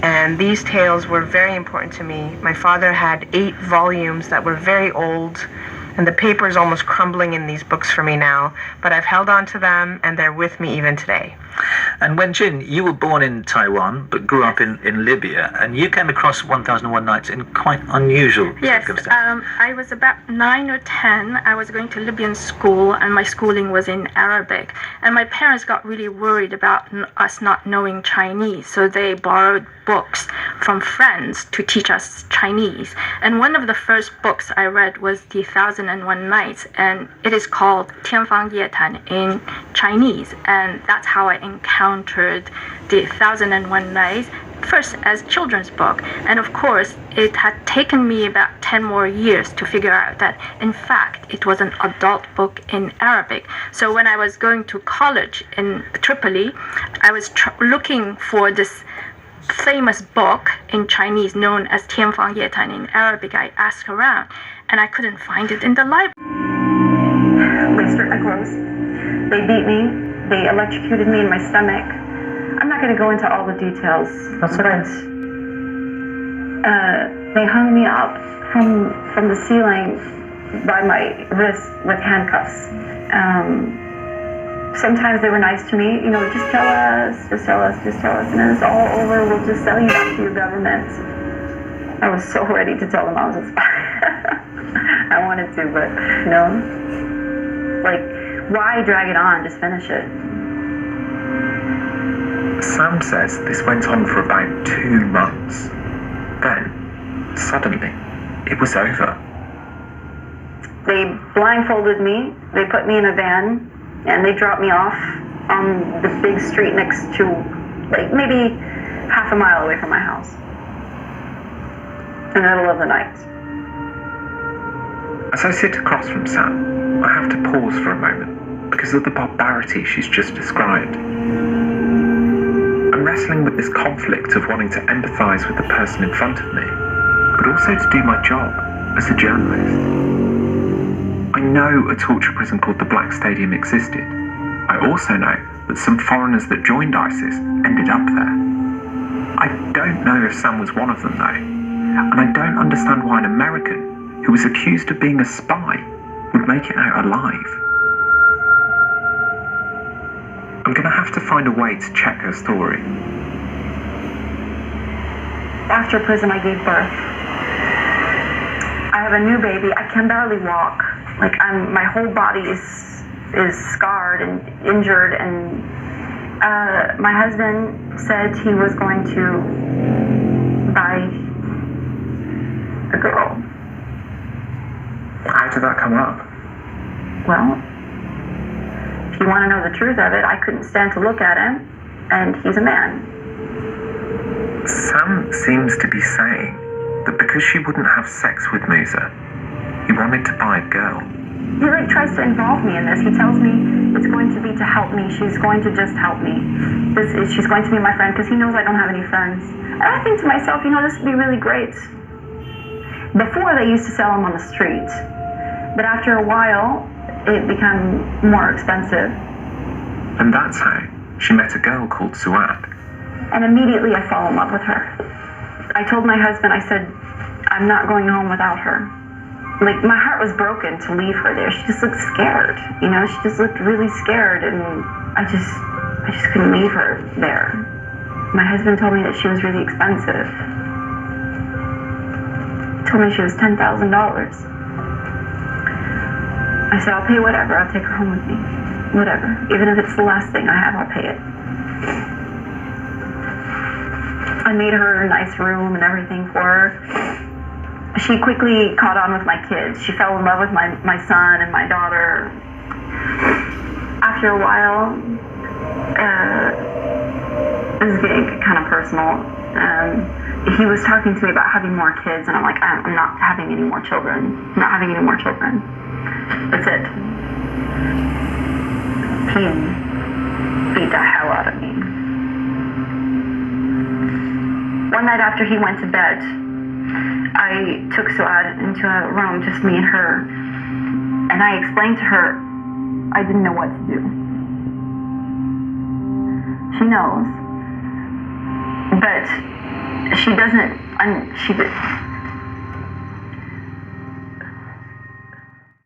And these tales were very important to me. My father had 8 volumes that were very old, and the paper is almost crumbling in these books for me now, but I've held on to them, and they're with me even today. And Wen-jin, you were born in Taiwan, but grew up in Libya, and you came across 1001 Nights in quite unusual circumstances. I was about 9 or 10. I was going to Libyan school, and my schooling was in Arabic. And my parents got really worried about us not knowing Chinese, so they borrowed books from friends to teach us Chinese. And one of the first books I read was The 1001 Nights, and it is called 天方夜谭 in Chinese. And that's how I encountered The 1001 Nights, first as children's book. And of course, it had taken me about 10 more years to figure out that, in fact, it was an adult book in Arabic. So when I was going to college in Tripoli, I was looking for this famous book in Chinese known as 天方夜谭 in Arabic. I asked around, and I couldn't find it in the library. They stripped my clothes. They beat me. They electrocuted me in my stomach. I'm not going to go into all the details. That's but they hung me up from the ceiling by my wrist with handcuffs. Sometimes they were nice to me, you know, just tell us, and then it's all over, we'll just sell you back to your government. I was so ready to tell them I was a spy. I wanted to, but no. Like, why drag it on? Just finish it. Sam says this went on for about 2 months. Then, suddenly, it was over. They blindfolded me, they put me in a van, and they dropped me off on the big street next to, like, maybe half a mile away from my house. In the middle of the night. As I sit across from Sam, I have to pause for a moment because of the barbarity she's just described. I'm wrestling with this conflict of wanting to empathise with the person in front of me, but also to do my job as a journalist. I know a torture prison called the Black Stadium existed. I also know that some foreigners that joined ISIS ended up there. I don't know if Sam was one of them though, and I don't understand why an American who was accused of being a spy would make it out alive. I'm going to have to find a way to check her story. After prison, I gave birth. I have a new baby. I can barely walk. Like, my whole body is scarred and injured, and my husband said he was going to buy a girl. How did that come up? Well, if you want to know the truth of it, I couldn't stand to look at him, and he's a man. Sam seems to be saying that because she wouldn't have sex with Musa, he wanted to buy a girl. He like tries to involve me in this. He tells me it's going to be to help me. She's going to just help me. She's going to be my friend because he knows I don't have any friends. And I think to myself, you know, this would be really great. Before they used to sell them on the street, but after a while, it became more expensive. And that's how she met a girl called Suad. And immediately I fell in love with her. I told my husband, I said, I'm not going home without her. Like, my heart was broken to leave her there. She just looked scared, you know, she just looked really scared, and I just couldn't leave her there. My husband told me that she was really expensive. He told me she was $10,000. I said, I'll pay whatever, I'll take her home with me. Whatever. Even if it's the last thing I have, I'll pay it. I made her a nice room and everything for her. She quickly caught on with my kids. She fell in love with my son and my daughter. After a while, this is getting kind of personal. He was talking to me about having more kids, and I'm like, I'm not having any more children. I'm not having any more children. That's it. He beat the hell out of me. One night after he went to bed, I took Suad into a room, just me and her, and I explained to her I didn't know what to do. She knows, but she doesn't, she